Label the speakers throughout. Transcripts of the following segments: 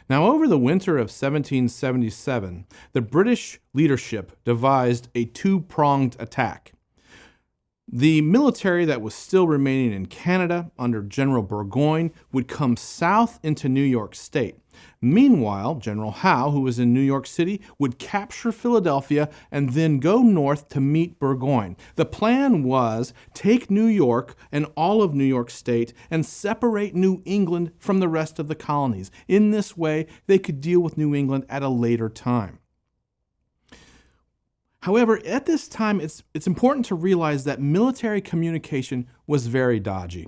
Speaker 1: Now, over the winter of 1777, the British leadership devised a two-pronged attack. The military that was still remaining in Canada under General Burgoyne would come south into New York State. Meanwhile, General Howe, who was in New York City, would capture Philadelphia and then go north to meet Burgoyne. The plan was take New York and all of New York State and separate New England from the rest of the colonies. In this way, they could deal with New England at a later time. However, at this time, it's important to realize that military communication was very dodgy.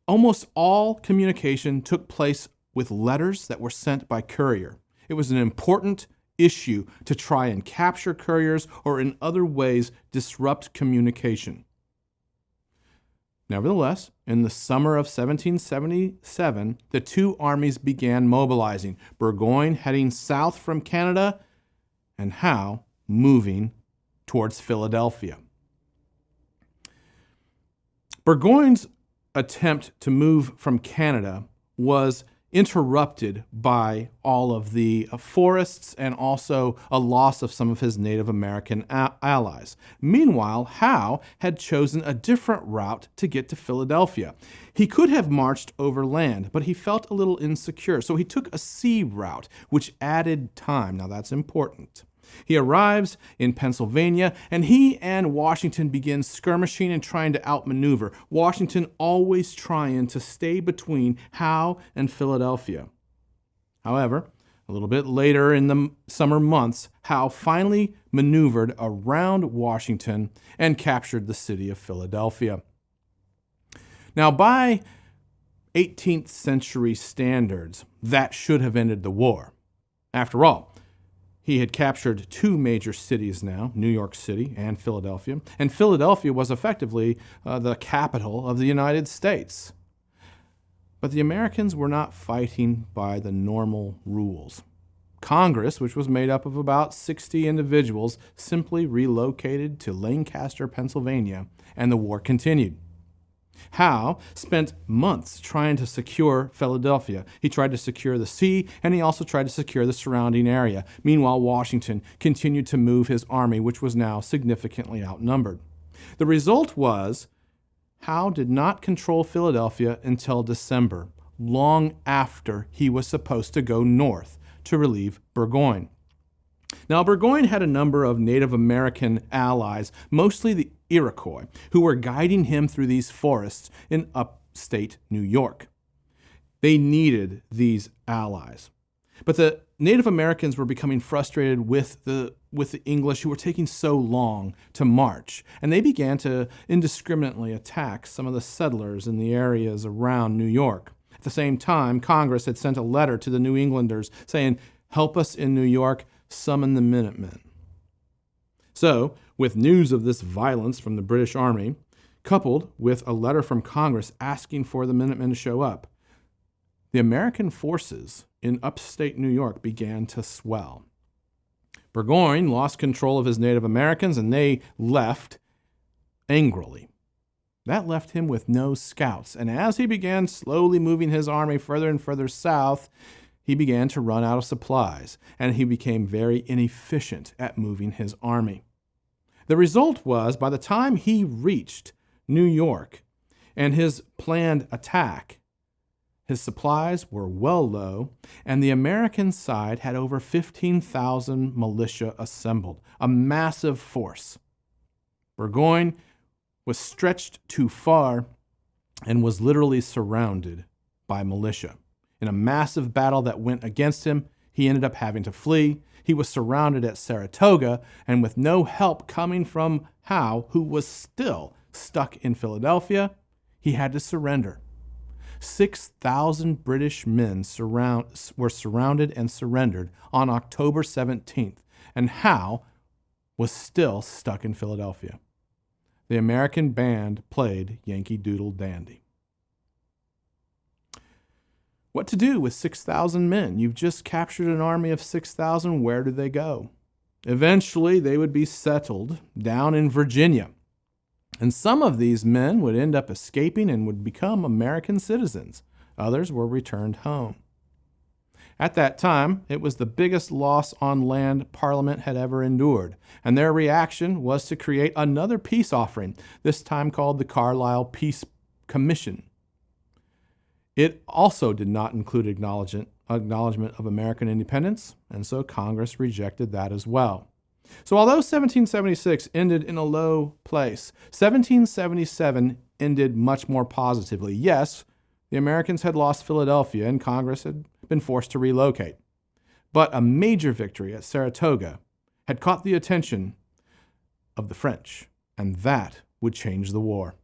Speaker 1: Almost all communication took place with letters that were sent by courier. It was an important issue to try and capture couriers or in other ways disrupt communication. Nevertheless, in the summer of 1777, the two armies began mobilizing, Burgoyne heading south from Canada and Howe moving towards Philadelphia. Burgoyne's attempt to move from Canada was interrupted by all of the forests and also a loss of some of his Native American allies. Meanwhile, Howe had chosen a different route to get to Philadelphia. He could have marched overland, but he felt a little insecure, so he took a sea route, which added time. Now that's important. He arrives in Pennsylvania, and he and Washington begin skirmishing and trying to outmaneuver. Washington always trying to stay between Howe and Philadelphia. However, a little bit later in the summer months, Howe finally maneuvered around Washington and captured the city of Philadelphia. Now, by 18th century standards, that should have ended the war. After all, he had captured two major cities now, New York City and Philadelphia was effectively the capital of the United States. But the Americans were not fighting by the normal rules. Congress, which was made up of about 60 individuals, simply relocated to Lancaster, Pennsylvania, and the war continued. Howe spent months trying to secure Philadelphia. He tried to secure the sea, and he also tried to secure the surrounding area. Meanwhile, Washington continued to move his army, which was now significantly outnumbered. The result was Howe did not control Philadelphia until December, long after he was supposed to go north to relieve Burgoyne. Now, Burgoyne had a number of Native American allies, mostly the Iroquois, who were guiding him through these forests in upstate New York. They needed these allies. But the Native Americans were becoming frustrated with the English, who were taking so long to march, and they began to indiscriminately attack some of the settlers in the areas around New York. At the same time, Congress had sent a letter to the New Englanders saying, "Help us in New York, summon the Minutemen." So, with news of this violence from the British Army, coupled with a letter from Congress asking for the Minutemen to show up, the American forces in upstate New York began to swell. Burgoyne lost control of his Native Americans, and they left angrily. That left him with no scouts, and as he began slowly moving his army further and further south, he began to run out of supplies, and he became very inefficient at moving his army. The result was, by the time he reached New York and his planned attack, his supplies were well low, and the American side had over 15,000 militia assembled, a massive force. Burgoyne was stretched too far and was literally surrounded by militia. In a massive battle that went against him, he ended up having to flee. He was surrounded at Saratoga, and with no help coming from Howe, who was still stuck in Philadelphia, he had to surrender. 6,000 British men were surrounded and surrendered on October 17th, and Howe was still stuck in Philadelphia. The American band played Yankee Doodle Dandy. What to do with 6,000 men? You've just captured an army of 6,000. Where do they go? Eventually, they would be settled down in Virginia. And some of these men would end up escaping and would become American citizens. Others were returned home. At that time, it was the biggest loss on land Parliament had ever endured, and their reaction was to create another peace offering, this time called the Carlisle Peace Commission. It also did not include acknowledgement of American independence, and so Congress rejected that as well. So although 1776 ended in a low place, 1777 ended much more positively. Yes, the Americans had lost Philadelphia and Congress had been forced to relocate. But a major victory at Saratoga had caught the attention of the French, and that would change the war.